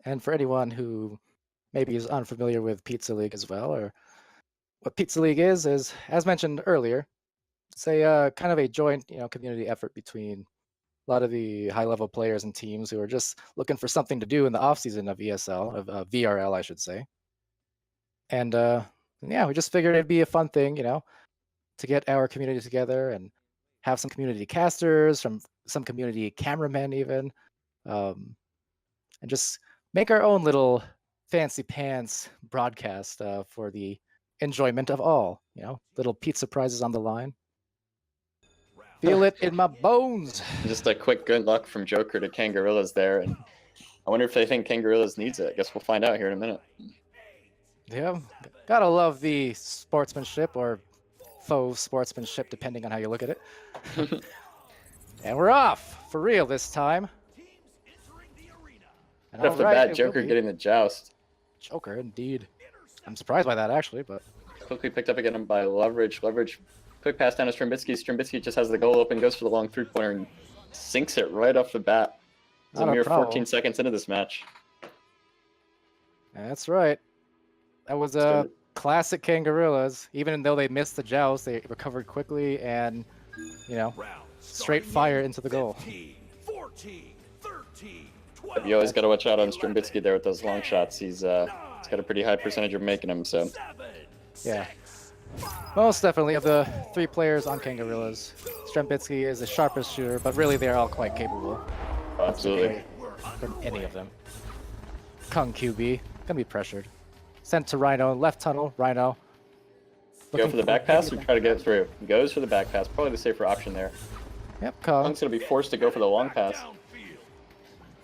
And for anyone who maybe is unfamiliar with Pizza League as well, or what Pizza League is as mentioned earlier, it's a kind of a joint community effort between a lot of the high-level players and teams who are just looking for something to do in the off-season of ESL, of VRL, I should say. And yeah, we just figured it'd be a fun thing, to get our community together and have some community casters, some community cameramen even, and just make our own little fancy pants broadcast for the enjoyment of all. Little pizza prizes on the line. Feel it in my bones. Just a quick good luck from Jokr to Kangorillaz there, and I wonder if they think Kangorillaz needs it. I guess we'll find out here in a minute. Yeah, gotta love the sportsmanship or faux sportsmanship, depending on how you look at it. And we're off for real this time. Right off the bat, Jokr getting the joust. Jokr, indeed. I'm surprised by that, actually, but quickly picked up again by Loveridge. Loveridge, quick pass down to Strembitsky. Strembitsky just has the goal open, goes for the long three-pointer, and sinks it right off the bat. It's a mere 14 seconds into this match. That's right. That was a classic Kangorillaz. Even though they missed the joust, they recovered quickly and, straight fire into the goal. 14, 13, You always got to watch out on Strembitsky there with those long shots. He's got a pretty high percentage of making them, so. Yeah. Most definitely of the 3 players on Kangorillaz, Strembitsky is the sharpest shooter, but really they're all quite capable. Absolutely. From any of them. Kungg QB, gonna be pressured. Sent to Rhino, left tunnel, Rhino. Go for the back pass or try to get through? He goes for the back pass, probably the safer option there. Yep, Kungg. Kung's gonna be forced to go for the long pass.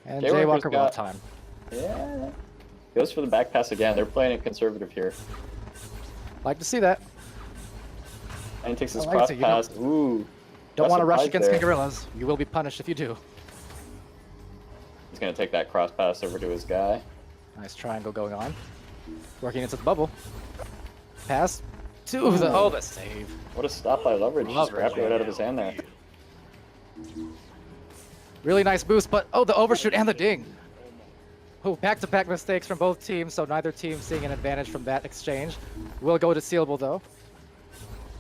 And Jokr will have time. Yeah. Goes for the back pass again. They're playing it conservative here. Like to see that. And takes his cross pass. Ooh. Don't want to rush against Kangorillaz. You will be punished if you do. He's going to take that cross pass over to his guy. Nice triangle going on. Working into the bubble. Pass to the... Oh, the save. What a stop by Loveridge. Just grabbed it right out of his hand there. Really nice boost, but oh, the overshoot and the ding. Oh, back-to-back mistakes from both teams, so neither team seeing an advantage from that exchange. Will go to Sealable, though.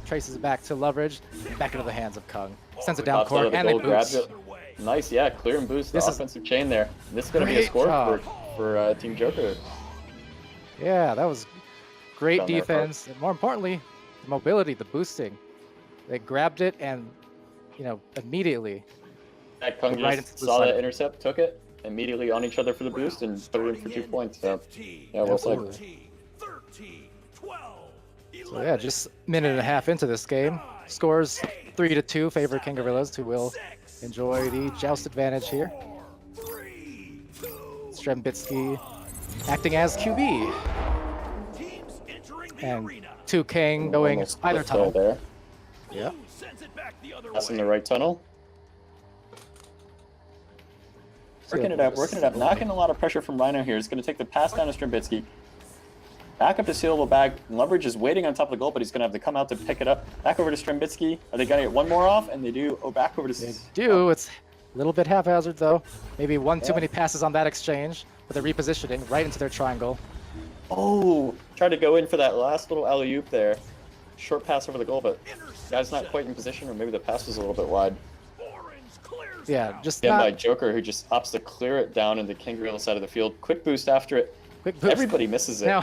Traces back to Loveridge, back into the hands of Kungg. Sends it down court, and they boost. Nice, yeah, clear and boost the offensive chain there. This is going to be a score for Team Jokr. Yeah, that was great defense, and more importantly, the mobility, the boosting. They grabbed it and, immediately. That Kungg just saw that intercept, took it, immediately on each other for the boost, and put it in for 2 points. So, yeah, well played. So yeah, just a minute and a half into this game. Scores 3-2 favor Kangorillaz, who will enjoy the joust advantage here. Strembitsky acting as QB. And 2 Kang going either tunnel. There. Yeah. Passing the right tunnel. Working it up, knocking a lot of pressure from Rhino here. It's going to take the pass down to Strembitsky. Back up to Sealablebag. Loveridge is waiting on top of the goal, but he's going to have to come out to pick it up. Back over to Strembitsky. Are they going to get one more off? And they do. Oh, back over to... They do. It's a little bit haphazard, though. Maybe one too many passes on that exchange, but they're repositioning right into their triangle. Oh, tried to go in for that last little alley-oop there. Short pass over the goal, but guy's not quite in position, or maybe the pass was a little bit wide. Yeah, just by Jokr, who just opts to clear it down into Kangorillaz side of the field. Quick boost after it. Quick boost. Everybody misses it. Now,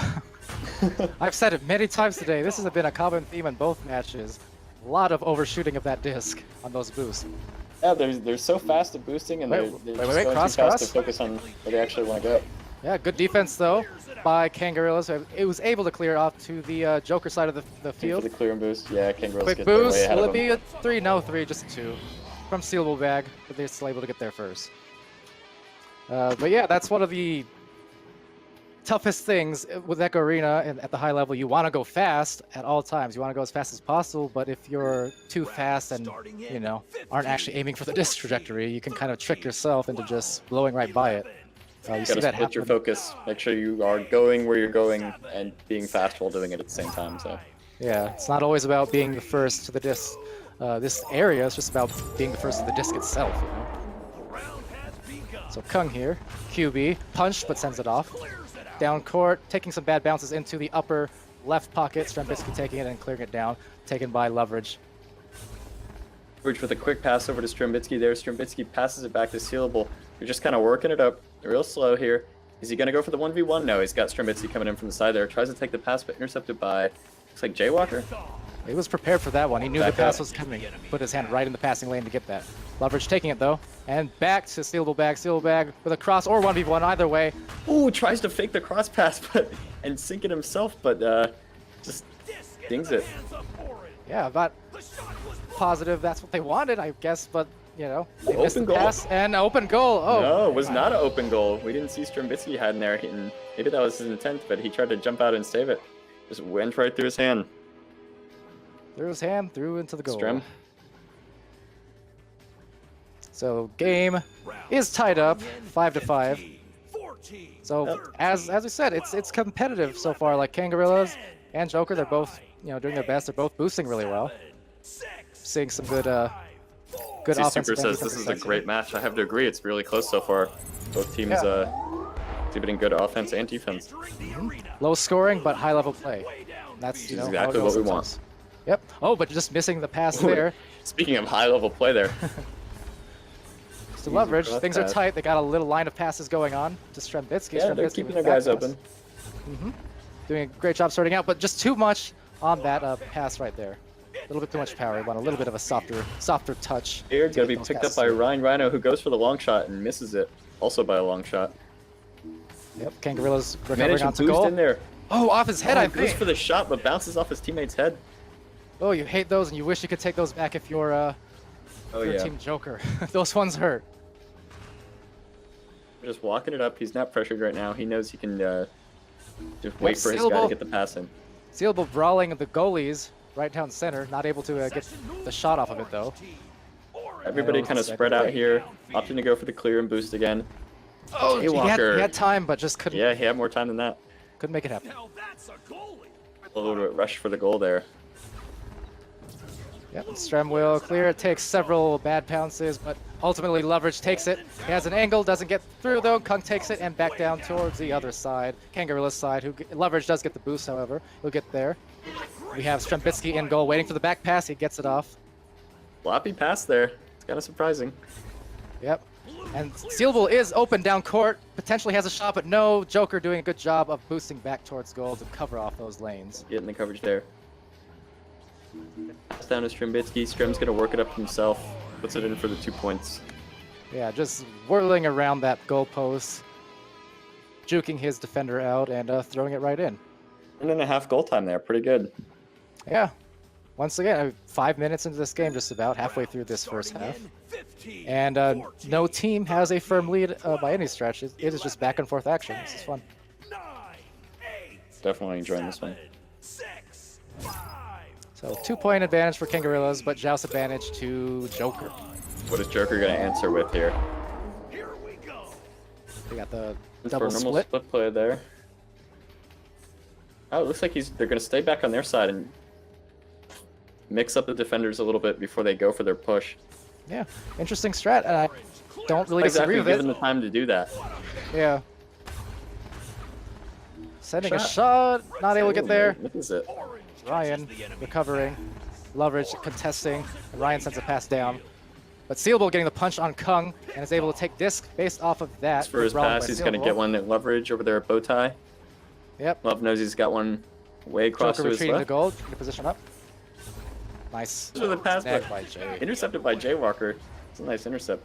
I've said it many times today. This has been a common theme in both matches. A lot of overshooting of that disc on those boosts. Yeah, they're so fast at boosting, and they're just going too fast to focus on where they actually want to go. Yeah, good defense, though, by Kangorillaz. It was able to clear it off to the Jokr side of the field. For the clear and boost. Yeah, Kangorillaz quick gets boost. way ahead Will of it him. be a 3? No, 3, just 2. From Sealablebag, but they're still able to get there first. But yeah, that's one of the toughest things with Echo Arena and at the high level. You want to go fast at all times. You want to go as fast as possible, but if you're too fast and, aren't actually aiming for the disc trajectory, you can kind of trick yourself into just blowing right by it. You gotta split your focus. Make sure you are going where you're going and being fast while doing it at the same time. So. Yeah, it's not always about being the first to the disc. This area is just about being the first to the disc itself, So Kungg here, QB, punched but sends it off. Down court, taking some bad bounces into the upper left pocket. Strembitsky taking it and clearing it down, taken by Loveridge. Loveridge with a quick pass over to Strembitsky there. Strembitsky passes it back to Sealable. They're just kind of working it up real slow here. Is he going to go for the 1v1? No, he's got Strembitsky coming in from the side there. Tries to take the pass, but intercepted by, looks like Jokr. He was prepared for that one. He knew the pass was coming. Put his hand right in the passing lane to get that. Loveridge taking it though, and back to Sealablebag. Sealablebag with a cross or 1v1, either way. Ooh, tries to fake the cross pass and sink it himself, but just dings it. Yeah, but positive that's what they wanted, I guess, but you know, they missed the Open goal. pass and open goal. Oh, No, it was not an open goal. We didn't see Strembitsky had in there. And maybe that was his intent, but he tried to jump out and save it. Just went right through his hand. Threw his hand, threw into the goal. Strem. So game is tied up, 5-5. So as we said, it's competitive so far. Like Kangorillaz and Jokr, they're both doing their best. They're both boosting really well. Seeing some good offense. Super says this is a great match. I have to agree. It's really close so far. Both teams exhibiting good offense and defense. Low scoring but high level play. That's exactly what we want. Yep. Oh, but just missing the pass there. Speaking of high level play there. To Loveridge, things are tight. They got a little line of passes going on to Strembitsky. Yeah, they're keeping their guys open. Doing a great job sorting out, but just too much on that pass right there. A little bit too much power. Want a little bit of a softer touch. Here, gonna be picked up by Ryan Rhino, who goes for the long shot and misses it, also by a long shot. Yep, Kangorillaz recovering Managed to onto boost goal. in there. Oh, off his head, I Goes think. for the shot, but bounces off his teammate's head. Oh, you hate those, and you wish you could take those back if you're Team Jokr. Those ones hurt. We're just walking it up. He's not pressured right now. He knows he can just wait for his guy to get the pass in. Sealable brawling the goalies right down center. Not able to get the shot off of it, though. Everybody kind of spread out here, opting to go for the clear and boost again. Oh, he had time, but just couldn't. Yeah, he had more time than that. Couldn't make it happen. A little bit rush for the goal there. Yep, Strem will clear. It takes several bad pounces, but ultimately Loveridge takes it. He has an angle, doesn't get through though. Kungg takes it and back down towards the other side, Kangorillaz side. Loveridge does get the boost, however. He'll get there. We have Strembitsky in goal, waiting for the back pass. He gets it off. Floppy pass there. It's kind of surprising. Yep. And Sealable is open down court. Potentially has a shot, but no. Jokr doing a good job of boosting back towards goal to cover off those lanes. Getting the coverage there. Pass down to Strembitsky. Strem's going to work it up himself. Puts it in for the 2 points. Yeah, just whirling around that goalpost, juking his defender out and throwing it right in. 1.5 goal time there. Pretty good. Yeah. Once again, 5 minutes into this game, just about halfway through this first half. And no team has a firm lead by any stretch. It is just back and forth action. This is fun. Definitely enjoying this one. So 2-point advantage for Kangorillaz, but joust advantage to Jokr. What is Jokr going to answer with here? They got the For double a normal split. play there. Oh, it looks like they're going to stay back on their side and mix up the defenders a little bit before they go for their push. Yeah, interesting strat, and I don't really Exactly, disagree with give it. them the time to do that. Yeah. Sending a shot, not able to get there. What is it? Ryan recovering, Loveridge contesting, and Ryan sends a pass down. But Sealable getting the punch on Kungg and is able to take disc based off of that. As for his pass, he's going to get one at Loveridge over there at Bowtie. Yep. Love knows he's got one way across Jokr to his retreating to left. goal, getting the position up. Nice. For the pass, Snagged but by Jay. intercepted by Jokr. It's a nice intercept.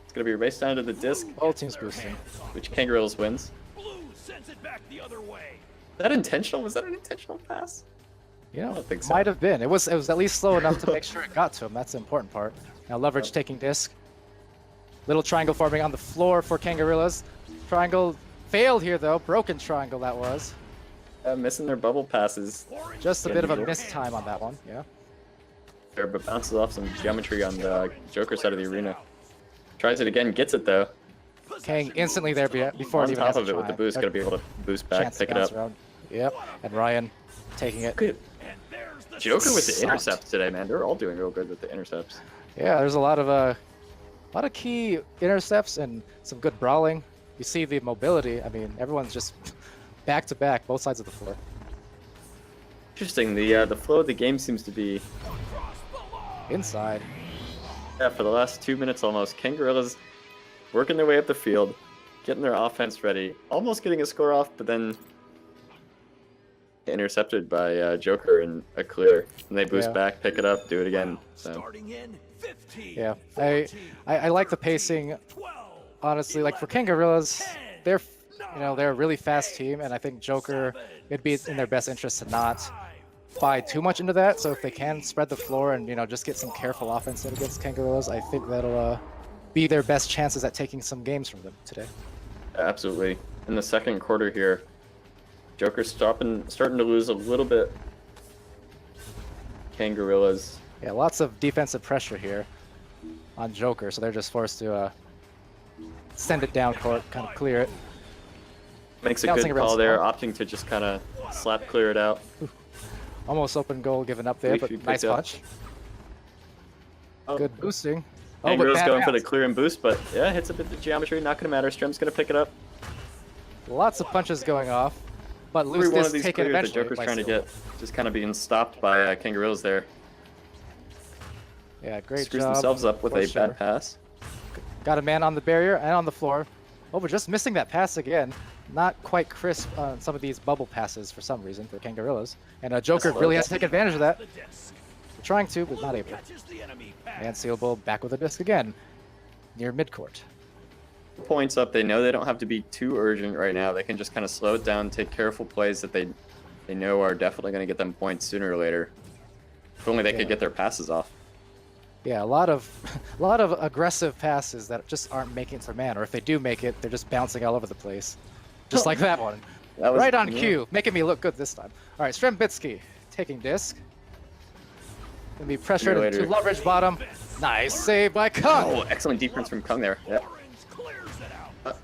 It's going to be a race down to the disc, Both teams boosting. which Kangorillaz wins. Blue sends it back the other way. Is that intentional? Was that an intentional pass? You know, don't think so. might have been. It was at least slow enough to make sure it got to him. That's the important part. Now Loveridge taking disc. Little triangle forming on the floor for Kangorillaz. Triangle failed here though. Broken triangle that was. Missing their bubble passes. Just a bit of a missed time on that one. Yeah. There, but bounces off some geometry on the Jokr side of the arena. Tries it again, gets it though. Kang instantly there before On it even top has of to it with the try. boost, gonna be able to boost back, Chance to pick it bounce up. around. Yep. And Ryan taking it. Good. Jokr with the Sucked. intercepts today, man. They're all doing real good with the intercepts. Yeah, there's a lot of A lot of key intercepts and some good brawling. You see the mobility. I mean, everyone's just back to back, both sides of the floor. Interesting. The flow of the game seems to be Inside. yeah for the last 2 minutes almost. Kangorillaz working their way up the field, getting their offense ready, almost getting a score off, but then intercepted by Jokr in a clear. And they boost back, pick it up, do it again. So. Starting in 15, Yeah, I like the pacing. 12, Honestly, like for Kangorillaz, they're they're a really fast team, and I think Jokr, it'd be in their best interest to not buy too much into that. So if they can spread the floor and just get some careful offense in against Kangorillaz, I think that'll be their best chances at taking some games from them today. Absolutely. In the second quarter here, Jokr's starting to lose a little bit. Kangorillaz. Yeah, lots of defensive pressure here on Jokr, so they're just forced to send it down court, kind of clear it. Makes a Bouncing good around call there, small. opting to just kind of slap clear it out. Almost open goal given up there, Leafy but picked nice up. punch. Oh. Good boosting. Oh, but Kangorillaz bad going for the bounce. clear and boost, but yeah, hits a bit of geometry, not going to matter. Strem's going to pick it up. Lots of punches going off, but Every loose one of disc these taken clears that eventually Jokr's by trying to Seal. get, just kind of being stopped by Kangorillaz there. Yeah, great Screws job. themselves up with for a sure. bad pass. Got a man on the barrier and on the floor. Oh, we're just missing that pass again. Not quite crisp on some of these bubble passes for some reason for Kangorillaz. And Jokr slow really has to down. take advantage of that. the disc. Trying to, but not able. Catches the enemy pass. And Sealablebag back with a disc again, near midcourt. Points up, they know they don't have to be too urgent right now. They can just kind of slow it down, take careful plays that they know are definitely going to get them points sooner or later. If only they Yeah. could get their passes off. Yeah, a lot of aggressive passes that just aren't making it to man, or if they do make it, they're just bouncing all over the place. Just like that one. That was Right on yeah. cue, making me look good this time. All right, Strembitsky taking disc. Gonna be pressured Later. to Loveridge bottom. Nice save by Kungg. Oh, excellent defense from Kungg there. Yeah. Orange clears it out.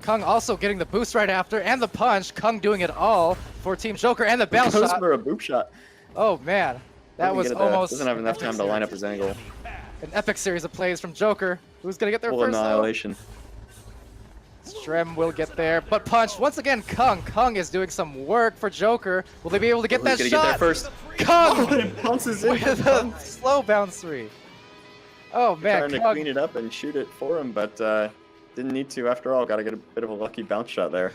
Kungg also getting the boost right after, and the punch. Kungg doing it all for Team Jokr, and the bounce Goes shot. for a boop shot. Oh man, that Doesn't was get it, almost doesn't have enough time to line up his angle. an epic series of plays from Jokr. Who's gonna get there Full first? Though? annihilation. Strem will get there, but punch once again. Kungg. Kungg is doing some work for Jokr. Will they be able to get that Who's gonna shot? get there first? Kungg Oh, it bounces in. with a slow bounce three. Oh man, Trying to Kungg. clean it up and shoot it for him, but didn't need to after all. Got to get a bit of a lucky bounce shot there.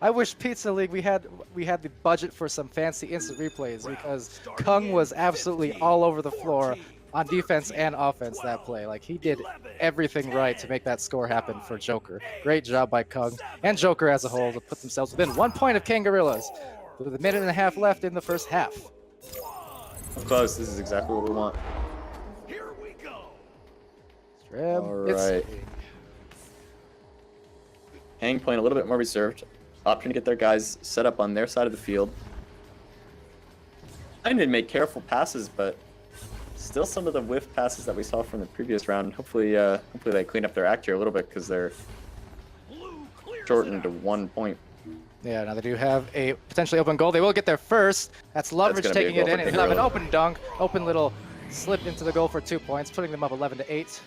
I wish Pizza League we had the budget for some fancy instant replays, because Kungg was absolutely all over the floor on defense and offense that play. Like, he did everything right to make that score happen for Jokr. Great job by Kungg and Jokr as a whole to put themselves within 1 point of Kangorillaz with a minute and a half left in the first half. Close. This is exactly what we want. Here we go. Strem, All right. Hang playing a little bit more reserved, opting to get their guys set up on their side of the field. I didn't make careful passes, but still some of the whiff passes that we saw from the previous round. Hopefully they clean up their act here a little bit, because they're Blue clears shortened it to out. 1 point. Yeah, now they do have a potentially open goal. They will get there first. That's Loveridge gonna be a taking goal it in, for and he'll have an Kangorillaz. open dunk, open little slip into the goal for 2 points, putting them up 11-8.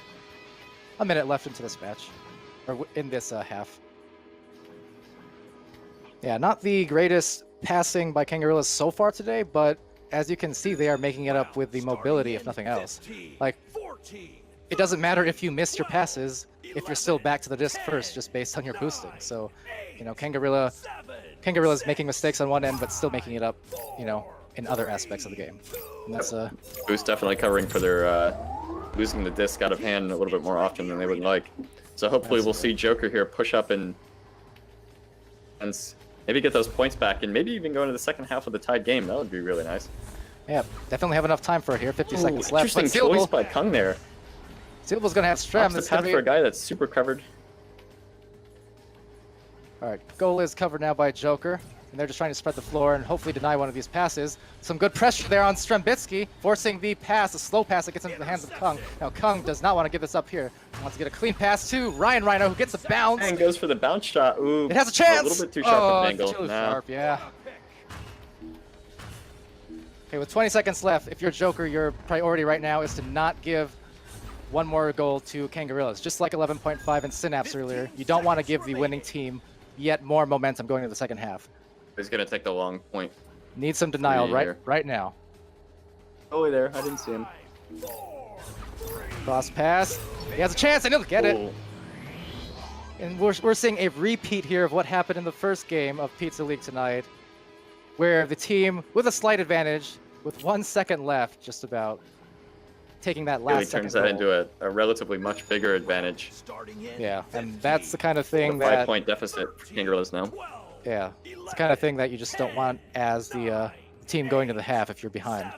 A minute left into this match, or in this half. Yeah, not the greatest passing by Kangorillaz so far today, but as you can see, they are making it up with the mobility, if nothing else. 15, Like, 14, it doesn't matter if you miss your passes if you're still back to the disc first, just based on your boosting. So, Kangorillaz making mistakes on one end, but still making it up, in other aspects of the game. And that's Boost definitely covering for their losing the disc out of hand a little bit more often than they would like. So hopefully we'll see Jokr here push up and maybe get those points back, and maybe even go into the second half of the tied game. That would be really nice. yeah, definitely have enough time for it here. 50 Ooh, seconds left. But interesting choice by Kungg there. Sealablebag's gonna have Strem. Off the That's path gonna for a be... guy that's super covered. All right, goal is covered now by Jokr, and they're just trying to spread the floor and hopefully deny one of these passes. Some good pressure there on Strembitsky, forcing the pass, a slow pass that gets into the hands of Kungg. Now Kungg does not want to give this up here. He wants to get a clean pass to Ryan Rhino, who gets a bounce. And goes for the bounce shot. Ooh, It has a chance. A little bit too sharp of an angle. Too Nah. sharp, yeah. Okay, with 20 seconds left, if you're Jokr, your priority right now is to not give one more goal to Kangorillaz, just like 11.5 and Synapse earlier. You don't want to give the winning team yet more momentum going into the second half. He's gonna take the long point. Need some denial right now. Oh, there. I didn't see him. Cross pass. He has a chance and he'll get it. And we're seeing a repeat here of what happened in the first game of Pizza League tonight, where the team with a slight advantage, with 1 second left, just about taking that last Really second turns that goal. into a relatively much bigger advantage. Yeah, and that's the kind of thing A that 5-point deficit for Kangorillaz now. yeah, it's the kind of thing that you just don't want as the team going to the half if you're behind.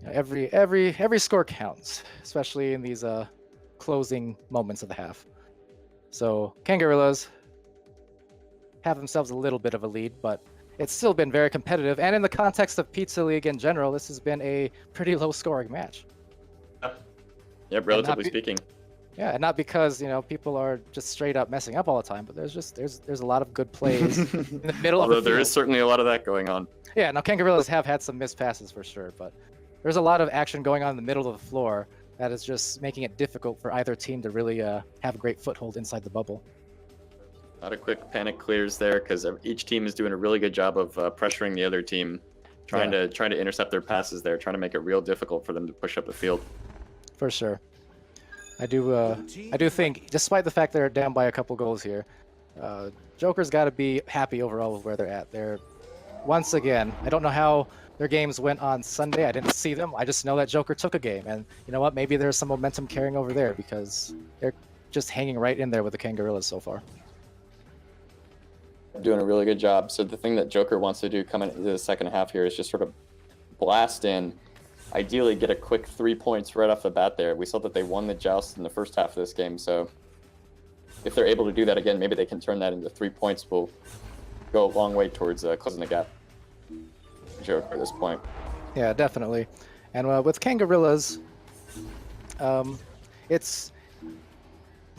Every score counts, especially in these closing moments of the half. So Kangorillaz have themselves a little bit of a lead, but it's still been very competitive. And in the context of Pizza League in general, this has been a pretty low-scoring match. Yep, relatively speaking. Yeah, and not because people are just straight up messing up all the time, but there's a lot of good plays in the middle of the Although there field. is certainly a lot of that going on. Yeah, now Kangorillaz have had some missed passes for sure, but there's a lot of action going on in the middle of the floor that is just making it difficult for either team to really have a great foothold inside the bubble. A lot of quick panic clears there because each team is doing a really good job of pressuring the other team, trying to intercept their passes there, trying to make it real difficult for them to push up the field. For sure. I do think, despite the fact they're down by a couple goals here, Jokr's got to be happy overall with where they're at. They're, once again, I don't know how their games went on Sunday. I didn't see them. I just know that Jokr took a game, and you know what? Maybe there's some momentum carrying over there because they're just hanging right in there with the Kangorillaz so far. Doing a really good job. So the thing that Jokr wants to do coming into the second half here is just sort of blast in, ideally get a quick 3 points right off the bat there. We saw that they won the joust in the first half of this game, so if they're able to do that again, maybe they can turn that into 3 points. Will go a long way towards closing the gap. Jokr at this point. Yeah, definitely. And with Kangorillaz, it's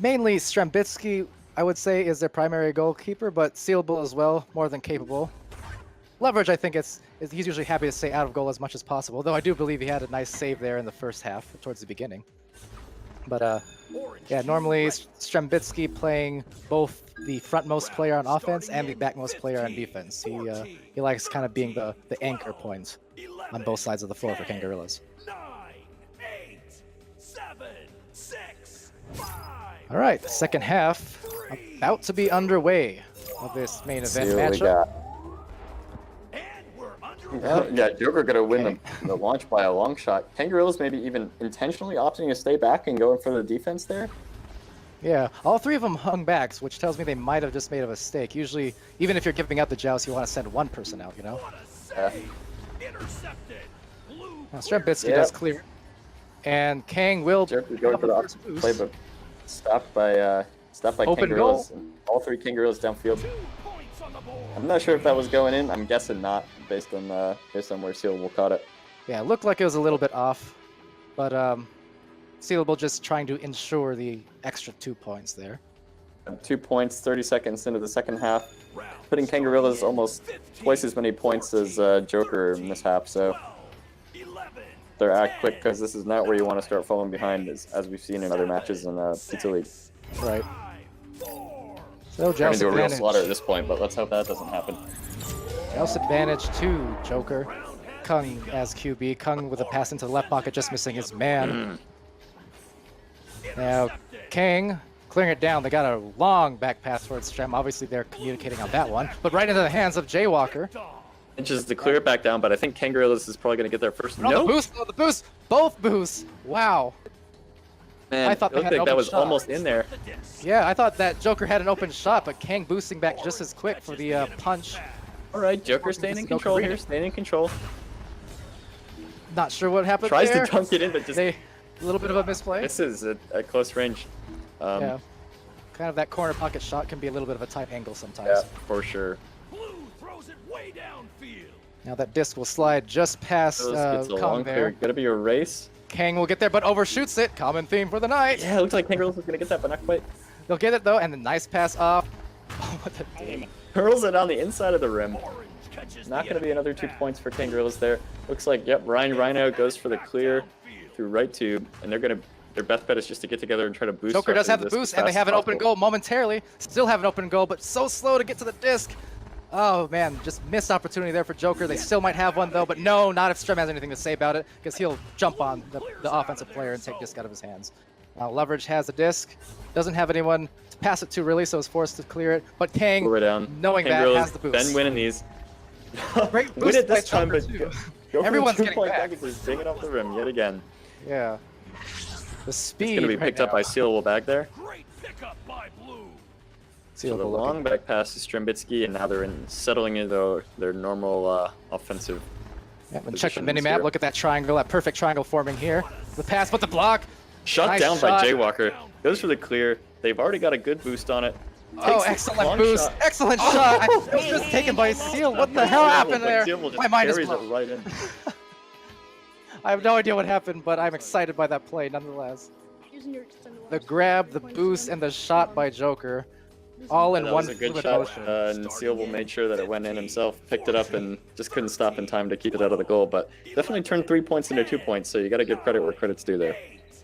mainly Strembitsky, I would say, is their primary goalkeeper, but Sealable as well, more than capable. Loveridge, I think he's usually happy to stay out of goal as much as possible, though I do believe he had a nice save there in the first half, towards the beginning. But yeah, normally Strembitsky playing both the frontmost player on offense and the backmost player on defense. He likes kind of being the anchor point on both sides of the floor for Kangorillaz. 9, 8, 7, 6, 5. All right, the second half about to be underway of this main event matchup. Yeah, Jokr gonna win the launch by a long shot. Kangorillaz maybe even intentionally opting to stay back and going for the defense there. Yeah, all three of them hung back, which tells me they might have just made a mistake. Usually, even if you're giving out the joust, you want to send one person out, you know? Yeah. Now, Strembitsky does clear. And Kang will Jokr going for the opposite play, but stopped by Open Kangorillaz. goal. All three Kangorillaz downfield. I'm not sure if that was going in. I'm guessing not, based on where Sealable caught it. Yeah, it looked like it was a little bit off, but Sealable just trying to ensure the extra 2 points there. 2 points, 30 seconds into the second half, putting Kangorillaz almost twice as many points as Jokr in this half. So they're act quick because this is not where you want to start falling behind, as we've seen in other matches in Pizza League. Right. So Trying to joust do a real advantage. slaughter at this point, but let's hope that doesn't happen. Joust advantage to Jokr. Kungg as QB. Kungg with a pass into the left pocket, just missing his man. Now, Kang clearing it down. They got a long back pass towards Strem. Obviously, they're communicating on that one, but right into the hands of Jaywalker. Inches to clear it back down, but I think Kangorillaz is probably going to get there first. Oh, No, the boost! Both boosts! Wow. man, I thought it looked they had like an that was open shot. almost in there. Yeah, I thought that Jokr had an open shot, but Kang boosting back just as quick for the punch. All right, Jokr staying in control here, staying in control. Not sure what happened Tries there. to dunk it in, but just A little bit of a misplay. this is at close range. Yeah. Kind of that corner pocket shot can be a little bit of a tight angle sometimes. Yeah, for sure. Blue throws it way downfield. Now that disc will slide just past This gets a long Kung clear. there. Gonna be a race. Kang will get there, but overshoots it. Common theme for the night. Yeah, it looks like Kangorillaz is gonna get that, but not quite. They'll get it though, and the nice pass off. Oh, what the damn. Hurls it on the inside of the rim. Orange catches Not the gonna be another 2 pass. points for Kangorillaz there. Looks like, yep, Rhino goes for the clear. through right tube, and their best bet is just to get together and try to boost. Jokr does have the boost, and they have an open goal momentarily. Still have an open goal, but so slow to get to the disc. Oh man, just missed opportunity there for Jokr. They still might have one though, but no, not if Strem has anything to say about it, because he'll jump on the offensive player and take disc out of his hands. Loveridge has the disc, doesn't have anyone to pass it to really, so is forced to clear it. But Kang, knowing that, has the boost. Ben winning these. Great Win boost it this by time, but Jokr, too. go for Everyone's the getting two-point back. packages, digging off the rim yet again. Yeah. The speed. It's going to be picked up by Sealablebag there. Great pickup by Blue. So the long back pass to Strembitsky, and now they're settling into their normal offensive. Yeah, and check the positions minimap. here. Look at that triangle, that perfect triangle forming here. The pass, but the block. Shot Nice down shot. by Jokr. Goes for the clear. They've already got a good boost on it. Oh, Takes the excellent long boost. shot. Excellent shot. It was just taken by Seal. What the hell happened there? My mind is carries it blown. right in. I have no idea what happened, but I'm excited by that play nonetheless. The grab, the boost, and the shot by Jokr, all in That one was a good fluid shot, motion. and Sealable made sure that it went in himself, picked it up, and just couldn't stop in time to keep it out of the goal. But definitely turned 3 points into 2 points, so you got to give credit where credit's due there.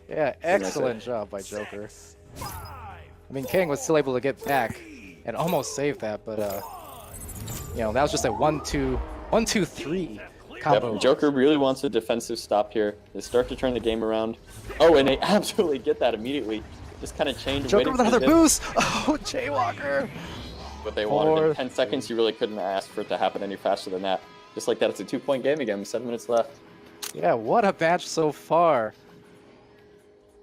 Yeah, excellent job by Jokr. I mean, Kang was still able to get back and almost save that, but you know, that was just a 1-2-3 combo. Yep, Jokr really wants a defensive stop here. They start to turn the game around. Oh, and they absolutely get that immediately. Just kind of change. Jokr with another boost. Oh, Jaywalker. What they wanted in 10 seconds, you really couldn't ask for it to happen any faster than that. Just like that, it's a 2-point game again with 7 minutes left. Yeah, what a match so far.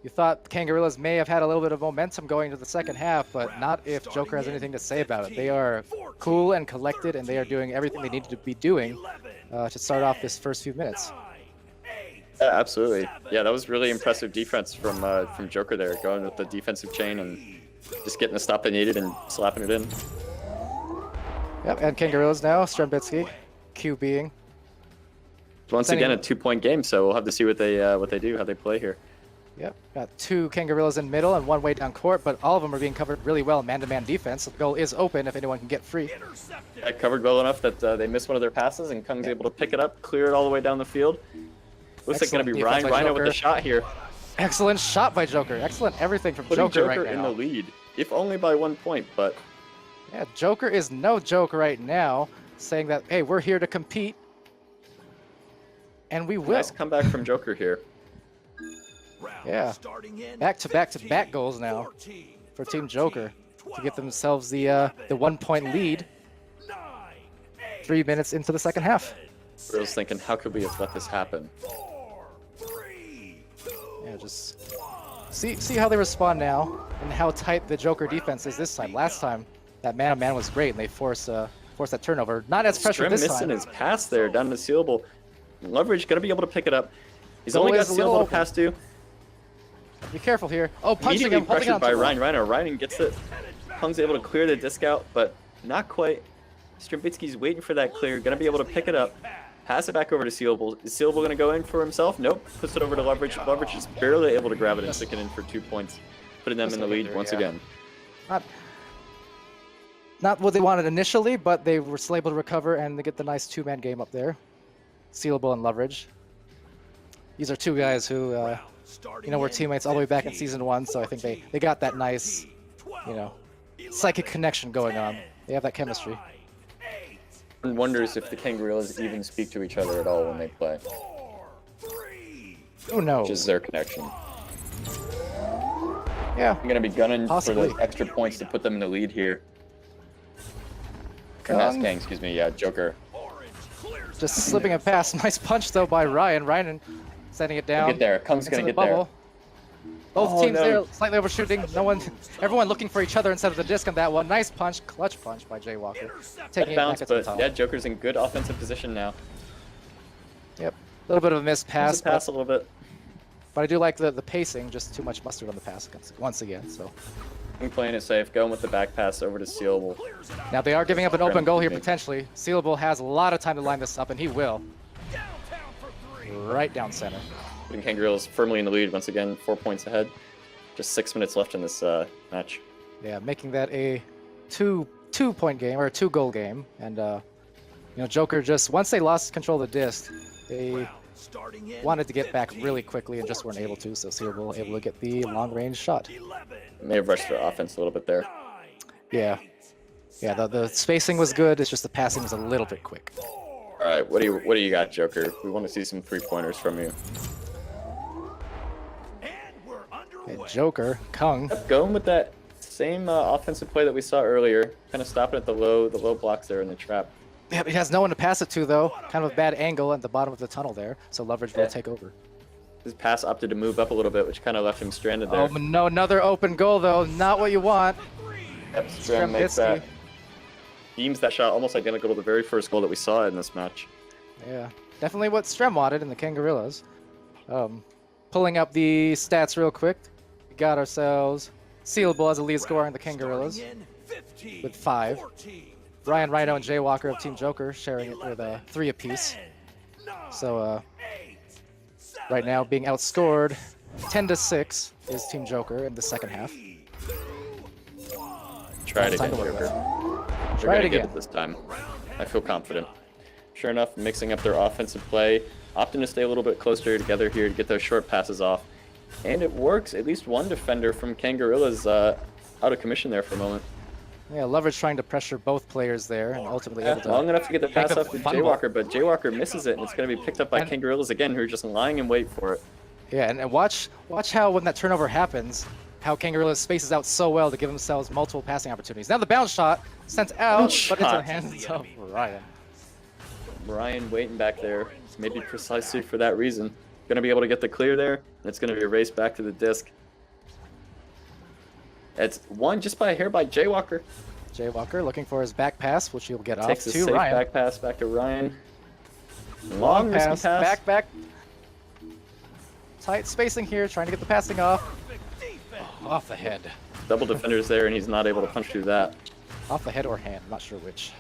You thought Kangorillaz may have had a little bit of momentum going into the second half, but not if Jokr has anything to say about it. They are cool and collected, and they are doing everything they needed to be doing to start off this first few minutes. Yeah, absolutely. Yeah, that was really impressive defense from Jokr there, going with the defensive chain and just getting the stop they needed and slapping it in. Yep, and Kangorillaz now, Strembitsky, QBing. Once again, a 2-point game, so we'll have to see what they do, how they play here. Yep, got 2 Kangorillaz in middle and 1 way down court, but all of them are being covered really well in man-to-man defense. The goal is open if anyone can get free. Covered well enough that they missed one of their passes, and Kung's able to pick it up, clear it all the way down the field. Looks like going to be Excellent defense by Rhino with Jokr. the shot here. Excellent shot by Jokr. Excellent everything from Putting Jokr right now. in the lead, if only by 1 point, but Yeah, Jokr is no joke right now, saying that, hey, we're here to compete, and we will. nice comeback from Jokr here. Yeah, back-to-back goals now for Team Jokr to get themselves the 1-point lead 3 minutes into the second half. I was thinking, how could we have let this happen? Yeah, just see how they respond now and how tight the Jokr defense is this time. Last time, that man-on-man was great, and they forced that turnover. Not as pressured this missing time. his pass there down to Sealable. Loveridge going to be able to pick it up. He's Goal only got is a little Sealable to open. pass to. Be careful here. Oh, punching Immediately him, holding pressured on by to Ryan. Ryan gets it. Kung's able to clear the disc out, but not quite. Strembitsky's waiting for that clear. Going to be able to pick it up. Pass it back over to Sealable. Is Sealable going to go in for himself? Nope. Puts it over to Loveridge. Loveridge is barely able to grab it and stick it in for 2 points, putting them in the lead once again. Not what they wanted initially, but they were still able to recover and they get the nice 2-man game up there. Sealable and Loveridge. These are 2 guys who, were teammates all the way back in Season 1, so I think they got that nice, psychic connection going on. They have that chemistry. One wonders if the Kangorillaz even speak to each other at all when they play, Who knows? which is their connection. Yeah, I'm going to be gunning Possibly. for the extra points to put them in the lead here. That's Kang, excuse me, yeah, Jokr. just slipping a pass. Nice punch, though, by Ryan. Ryan sending it down. Get there. Kung's going to into get the there. bubble. Both Oh, teams no. there slightly overshooting. Everyone looking for each other instead of the disc on that one. Nice punch, clutch punch by Jaywalker. Taking it back Bounce, at the but top. yeah, Joker's in good offensive position now. Yep. A little bit of a missed pass, Pass a little bit. but I do like the pacing. Just too much mustard on the pass once again. So I'm playing it safe, going with the back pass over to Sealable. now they are giving up an open goal here potentially. Sealable has a lot of time to line this up, and he will. Right down center. Putting Kangorillaz firmly in the lead once again, 4 points ahead. Just 6 minutes left in this match. Yeah, making that a two-point game or a 2-goal game, and Jokr just once they lost control of the disc, they Starting in wanted to get back 15, really quickly and just weren't able to, so Sealable able to get the long-range shot. 11, May have rushed their offense a little bit there. 9, Yeah. Yeah, the spacing was good, it's just the passing was a little bit quick. 4, All right, what do you got, Jokr? We want to see some 3-pointers from you. and we're And underway. Jokr, Kungg, Going with that same offensive play that we saw earlier, kind of stopping at the low blocks there in the trap. yeah, he has no one to pass it to though. Kind of a bad angle at the bottom of the tunnel there, so Loveridge will take over. His pass opted to move up a little bit, which kind of left him stranded there. Oh no, another open goal though, not what you want. Yep, Strem makes that. Strembitsky. Beams that shot almost identical to the very first goal that we saw in this match. Yeah, definitely what Strem wanted in the Kangorillaz. Pulling up the stats real quick, we got ourselves Sealable as a lead scorer in the Kangorillaz Starting in 15, with 5. 14, Ryan Rhino and Jay Walker of Team Jokr sharing it with 3 apiece. 10, 9, So 8, 7, right now being outscored 10-6 is Team Jokr in the second half. 3, 2, 1. Try it Time again, to work with. Jokr. They're Try it gonna get again. it this time. I feel confident. Sure enough, mixing up their offensive play, opting to stay a little bit closer together here to get those short passes off. And it works. At least one defender from Kangorillaz out of commission there for a moment. Yeah, Loveridge trying to pressure both players there and ultimately able to Long enough to get the pass a off to fumble. Jaywalker, but Jaywalker misses it, and it's going to be picked up by And- Kangorillaz again, who are just lying in wait for it. Yeah, and watch how when that turnover happens, how Kangorillaz spaces out so well to give themselves multiple passing opportunities. Now the bounce shot sent out, Bounce but into the shot. hands of Ryan. Ryan waiting back there, maybe precisely for that reason. Going to be able to get the clear there, and it's going to be a race back to the disc. It's won just by a hair by Jaywalker. Jay Walker looking for his back pass, which he'll get off Takes a to safe Ryan. back pass back to Ryan. Long risky pass. back. Tight spacing here, trying to get the passing off. Perfect defense. Off the head. Double defenders there, and he's not able to punch through that. Off the head or hand, not sure which.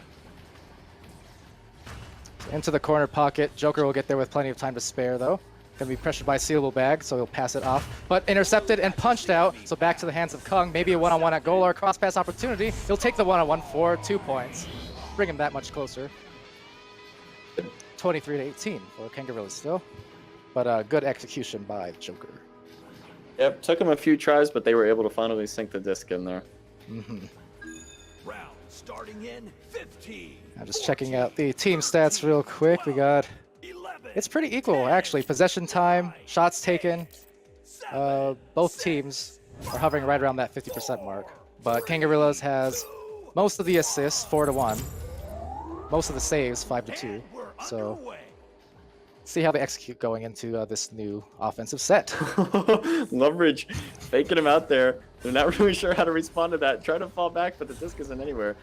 Into the corner pocket. Jokr will get there with plenty of time to spare, though. Gonna be pressured by Sealablebag, so he'll pass it off. But intercepted and punched out, so back to the hands of Kungg. Maybe a one-on-one at goal or a cross-pass opportunity. He'll take the one-on-one for 2 points. Bring him that much closer. 23-18 for Kangorillaz still. But good execution by Jokr. Yep, took him a few tries, but they were able to finally sink the disc in there. Round starting in 15. I'm just checking out the team stats real quick. We got... 11. It's pretty equal, actually. Possession time, shots taken. Both teams are hovering right around that 50% mark. But Kangorillaz has most of the assists, 4-1. Most of the saves, 5-2. We're So underway. see how they execute going into this new offensive set. Loveridge faking him out there. They're not really sure how to respond to that. Trying to fall back, but the disc isn't anywhere.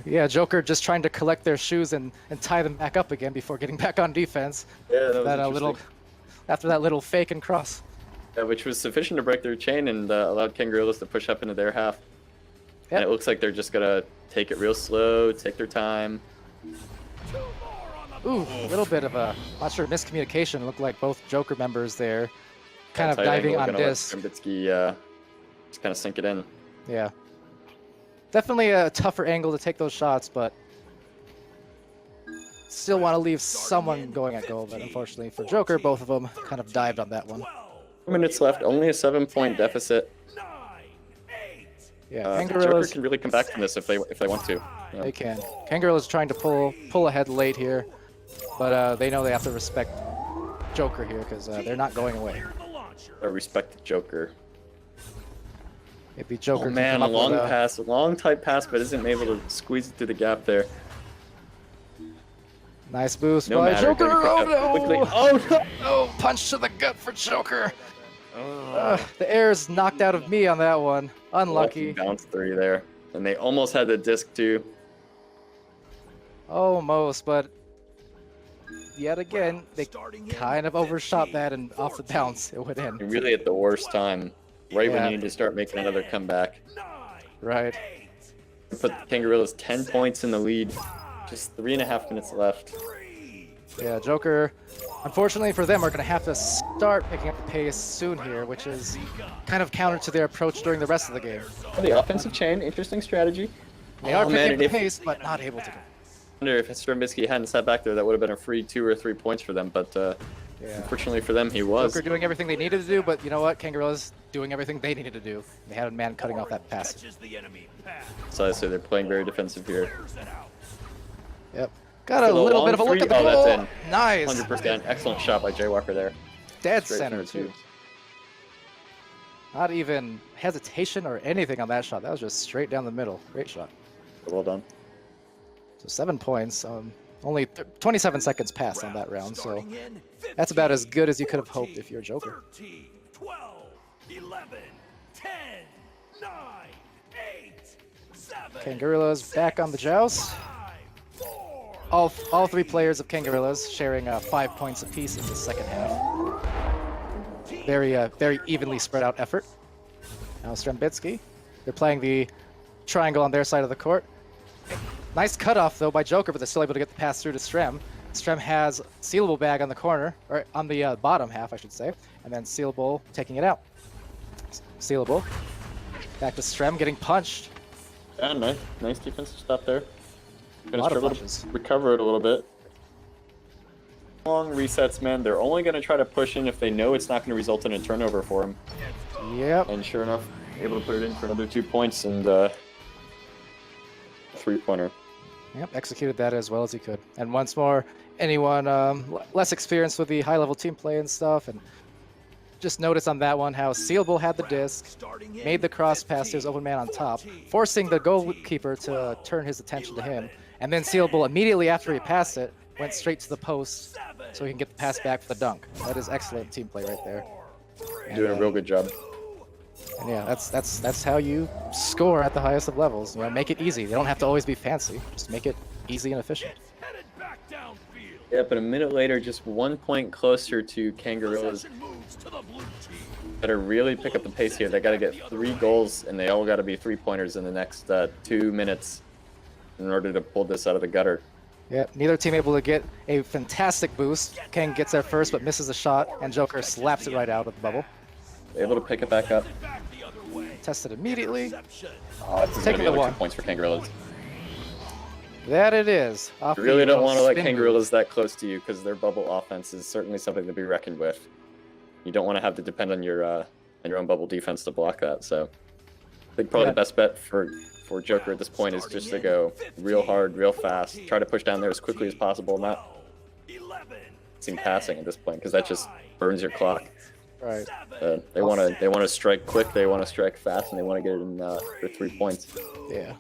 Yeah, Jokr just trying to collect their shoes and tie them back up again before getting back on defense. Yeah, that was That interesting. little, after that little fake and cross. Yeah, which was sufficient to break their chain and allowed Kangorillaz to push up into their half. And Yep. it looks like they're just gonna take it real slow, take their time. 2 more on the Ooh, a little bit of a, not sure, miscommunication. Looked like both Jokr members there kind of Tight diving angle, on gonna let disc. Strembitsky just kind of sink it in. Yeah. Definitely a tougher angle to take those shots, but still want to leave someone going at goal. But unfortunately for Jokr, both of them kind of dived on that one. 12. 4 minutes left, only a 7-point deficit. 9, 8, Yeah, Jokr Kangorillaz, can really come back from this if they want to. Yeah. they can. Kangorillaz trying to pull ahead late here, but they know they have to respect Jokr here because they're not going away. clear the launcher. I respect the Jokr. Maybe Jokr Oh can man, come a up long with pass, a long tight pass, but isn't able to squeeze it through the gap there. nice boost No by matter, Jokr. gonna pick Oh up no! quickly. Oh no! Oh, punch to the gut for Jokr. The air's knocked out of me on that one. Lucky Unlucky. bounce 3 there, and they almost had the disc too. Almost, but yet again, they Starting in kind of overshot 15, that, and off the 14, bounce, it went in. And really at the worst time, right when Yeah. you need to start making another comeback. 9, Right. 8, Put Kangorillaz 10 points in the lead. Just 3.5 minutes left. 3. Yeah, Jokr, unfortunately for them, are going to have to start picking up the pace soon here, which is kind of counter to their approach during the rest of the game. The offensive chain, interesting strategy. They are Oh, picking man, up and the if- pace, but not able to. I wonder if Strembitsky hadn't sat back there, that would have been a free 2 or 3 points for them, but Yeah. Unfortunately for them, he was. Jokr doing everything they needed to do, but you know what? Kangorillaz doing everything they needed to do. They had a man cutting off that pass. Catches the enemy pass. So I say they're playing very defensive here. Clears it out. Yep. Got a For the little long bit of a look three- at the oh, goal. that's in. Nice. 100%. Excellent shot by Jokr there. Dead Straight center, through too. Not even hesitation or anything on that shot. That was just straight down the middle. Great shot. Well done. So 7 points. Only 27 seconds passed on that round, so Starting in that's about as 15, good as you could have hoped if you're a Jokr. 13, 12, 11, 10, 9, 8, 7, Kangorillaz back on the joust. 5, 4, All 3 players of Kangorillaz sharing 5 points apiece in the second half. Very evenly spread out effort. Now Strembitsky. They're playing the triangle on their side of the court. Nice cutoff though by Jokr, but they're still able to get the pass through to Strem. Strem has Sealablebag on the corner, or on the bottom half, I should say, and then Sealable taking it out. Sealable. Back to Strem, getting punched. Yeah, nice defensive stop there. A Gonna lot of struggle punches. to recover it a little bit. Long resets, man. They're only going to try to push in if they know it's not going to result in a turnover for them. Yep. And sure enough, able to put it in for another 2 points and 3-pointer. Yep, executed that as well as he could. And once more, anyone less experienced with the high-level team play and stuff, and just notice on that one how Sealable had the disc, starting in made the cross pass to his open man on top, forcing the goalkeeper to turn his attention to him. And then Sealable, immediately after he passed it, went straight to the post so he can get the pass back for the dunk. That is excellent team play right there. And, Doing a real good job. and yeah, that's how you score at the highest of levels. You know, make it easy. They don't have to always be fancy. Just make it easy and efficient. headed back downfield. Yeah, but a minute later, just 1 point closer to Kangorillaz. Possession moves to the blue team. Better really pick up the pace here. They got to get 3 goals, and they all got to be 3-pointers in the next 2 minutes in order to pull this out of the gutter. Yeah, neither team able to get a fantastic boost. Kang gets there first but misses a shot, and Jokr slaps it right out of the bubble. Able to pick it back up. Back the other way. Tested immediately. Interception. Oh, this is going to Taking be the over 2 one. points for Kangorillaz. That it is. Off You really the don't want to let spin move. Kangorillaz that close to you because their bubble offense is certainly something to be reckoned with. You don't want to have to depend on your own bubble defense to block that. So I think probably Yeah. the best bet for Jokr at this point is just to go real hard, real fast, try to push down there as quickly as possible, not 11, seem passing at this point because that just burns your clock. Right. They want to strike quick, they want to strike fast, and they want to get it in for 3 points. Yeah.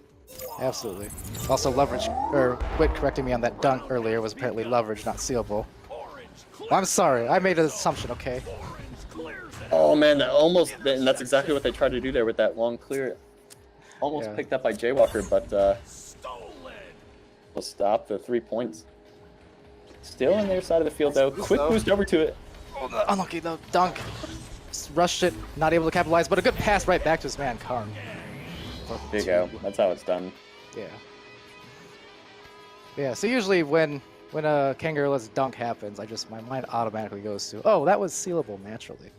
Absolutely. Also, Loveridge, or Witt correcting me on that dunk earlier, was apparently Loveridge, not Sealable. orange, I'm sorry. I made an assumption, okay? clears it. Oh man, that almost, and that's exactly what they tried to do there with that long clear. Almost Yeah. picked up by Jokr, but Stolen. will stop the 3 points. Still on their side of the field though. Quick boost over to it. Unlucky though. Dunk. Just rushed it. Not able to capitalize, but a good pass right back to his man, Kungg. There you go. That's how it's done. Yeah. Yeah, so usually when a Kangorillaz dunk happens, my mind automatically goes to, oh, that was Sealable naturally.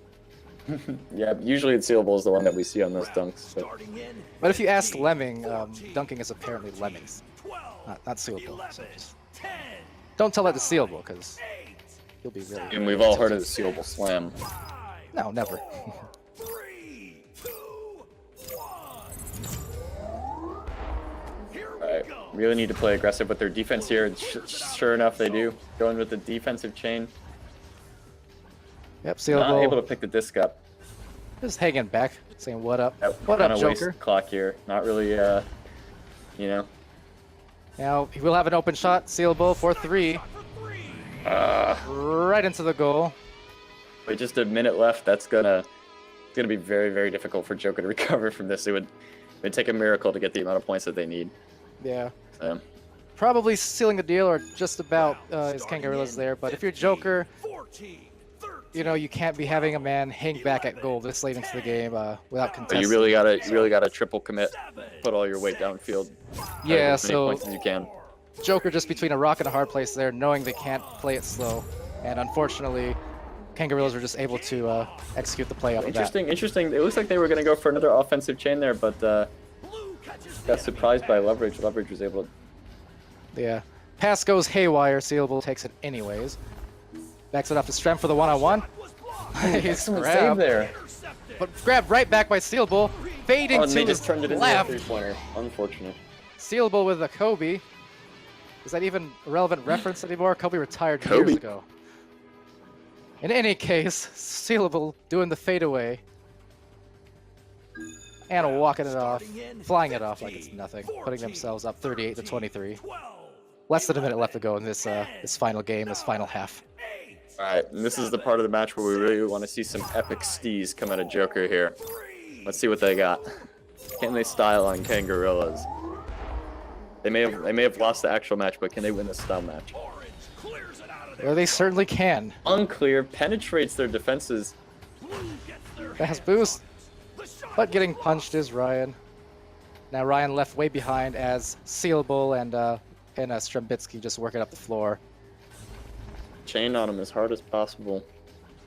Yeah, usually it's Sealable is the one that we see on those dunks. But Starting in But if you asked Lemming, dunking is apparently Lemming's, 12, not Sealable. 11, So just 10, don't tell that to Sealable, because 8, he'll be really. and we've all heard of the Sealable slam. 5, No, never. 3, 2, 1. Here we Alright, go. really need to play aggressive with their defense here. Sure enough, they do. Going with the defensive chain. Yep, Not able to Sealable pick the disc up. just hanging back, saying what up. Yep, What up, kinda waste Jokr? clock here. Not really, you know. Now he will have an open shot. Sealable for 3, For 3. right into the goal. With just a minute left, that's gonna be very, very difficult for Jokr to recover from this. It would take a miracle to get the amount of points that they need. Yeah. So, Probably sealing the deal or just about is Kangorillaz there, but if you're Jokr, 14, 13. you know you can't be having a man hang back at goal this late into the game without but contesting. you really gotta triple commit, put all your weight downfield. Yeah, as many so points as you can. Jokr just between a rock and a hard place there, knowing they can't play it slow, and unfortunately, Kangorillaz were just able to execute the play off of that. Interesting. It looks like they were gonna go for another offensive chain there, but Blue catches the got surprised by Loveridge. Loveridge was able to. Yeah, pass goes haywire. Sealable takes it anyways. Backs it off to Strem for the one-on-one. He's Excellent save grabbed, there. but grabbed right back by Sealable. Fading Oh, and to they his just turned it into a left. three-pointer. Unfortunate. Sealable with a Kobe. Is that even a relevant reference anymore? Kobe retired Kobe. years ago. In any case, Sealable doing the fadeaway. And walking it off, flying it off like it's nothing, putting themselves up 38 to 23. Less than a minute left to go in this this final game, this final half. All right, and this is the part of the match where we really want to see some epic stees come out of Jokr here. Let's see what they got. Can they style on Kangorillaz? They may have lost the actual match, but can they win the style match? Well, they certainly can. Unclear, penetrates their defenses. Fast boost, but getting punched is Ryan. Now Ryan left way behind as Sealable and Strembitsky just working up the floor. Chain on him as hard as possible.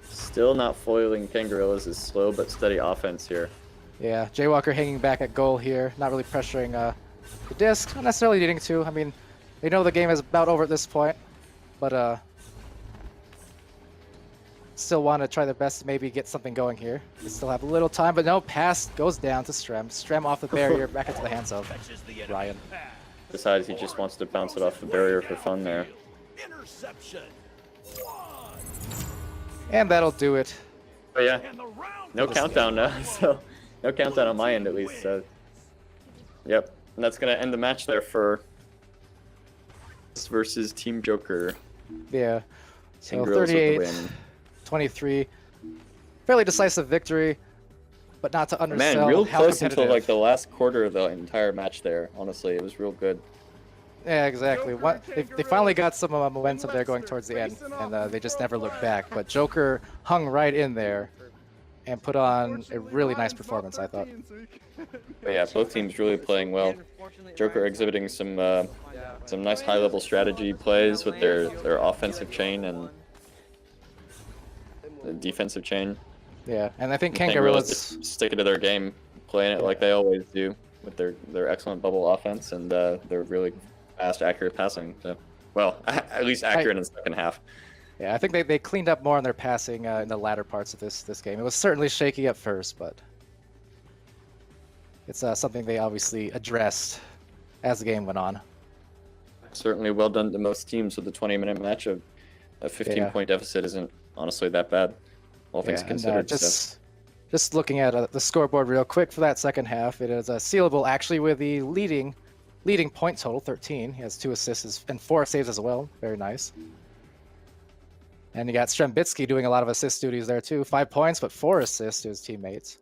Still not foiling Kangorillaz' slow but steady offense here. Yeah, Jokr hanging back at goal here, not really pressuring the disc, not necessarily needing to. I mean, they know the game is about over at this point, but still want to try their best to maybe get something going here. They still have a little time, but no, pass goes down to Strem. Strem off the barrier, back into the hands of Ryan. Decides he just wants to bounce it off the barrier for fun there. Interception. And that'll do it. But yeah, no countdown now, so no countdown on my end at least. So, yep, and that's gonna end the match there for us versus Team Jokr. Yeah, so Kangorillaz with the 38, win. 23. Fairly decisive victory, but not to undersell Man, real how close competitive. until like the last quarter of the entire match there. Honestly, it was real good. Yeah, exactly. They finally got some momentum there going towards the end, and they just never looked back. But Jokr hung right in there and put on a really nice performance, I thought. But yeah, both teams really playing well. Jokr exhibiting some nice high-level strategy plays with their offensive chain and the defensive chain. Yeah, and I think Kangorillaz Kangorillaz. just sticking to their game, playing it like they always do with their excellent bubble offense and their really fast, accurate passing. So, well, at least accurate in the second half. Yeah, I think they cleaned up more on their passing in the latter parts of this game. It was certainly shaky at first, but it's something they obviously addressed as the game went on. Certainly well done to most teams with a 20-minute match. A 15-point deficit isn't honestly that bad, all things And, considered. just looking at the scoreboard real quick for that second half, it is Sealable actually with the leading point total, 13. He has 2 assists and 4 saves as well. Very nice. And you got Strembitsky doing a lot of assist duties there too. 5 points, but 4 assists to his teammates.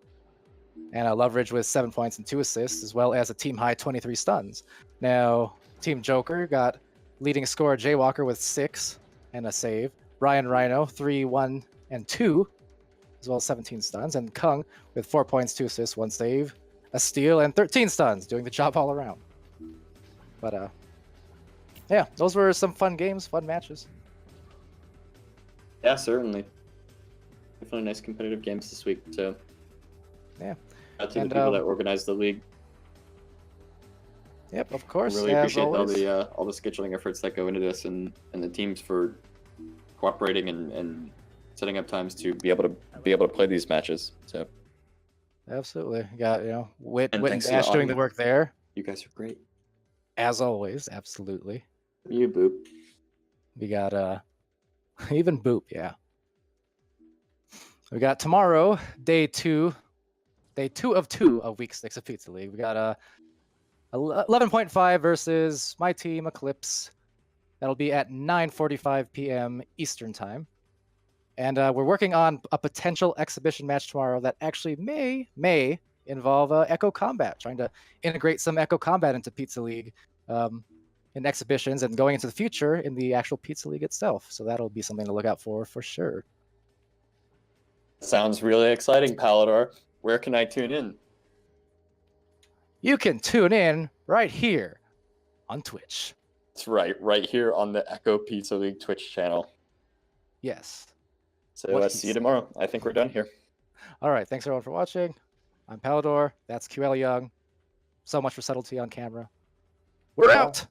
And Loveridge with 7 points and 2 assists, as well as a team high 23 stuns. Now, Team Jokr got leading scorer Jokr with 6 and a save. Ryan Rhino 3, 1, and 2, as well as 17 stuns. And Kungg with 4 points, 2 assists, 1 save, a steal, and 13 stuns, doing the job all around. But yeah, those were some fun games, fun matches. Yeah, certainly. Definitely nice competitive games this week. So Yeah. shout out to the And, people that organized the league. Yep, of course. Really as appreciate always. all the scheduling efforts that go into this, and the teams for cooperating and setting up times to be able to play these matches. So Absolutely. You got, Wit And and thanks to the Dash doing the audience. work there. you guys are great. As always, absolutely. You boop. We got even Boop, yeah. We got tomorrow, day 2 of 2 of week 6 of Pizza League. We got 11.5 versus my team, Eclipse. That'll be at 9:45 p.m. Eastern time. And we're working on a potential exhibition match tomorrow that actually may involve Echo Combat, trying to integrate some Echo Combat into Pizza League in exhibitions and going into the future in the actual Pizza League itself. So that'll be something to look out for sure. Sounds really exciting, Palador. Where can I tune in? You can tune in right here on Twitch. That's right here on the Echo Pizza League Twitch channel. Yes. So What let's he see you said. tomorrow. I think we're done here. All right. Thanks everyone for watching. I'm Palador. That's QL Young. So much for subtlety on camera. We're out.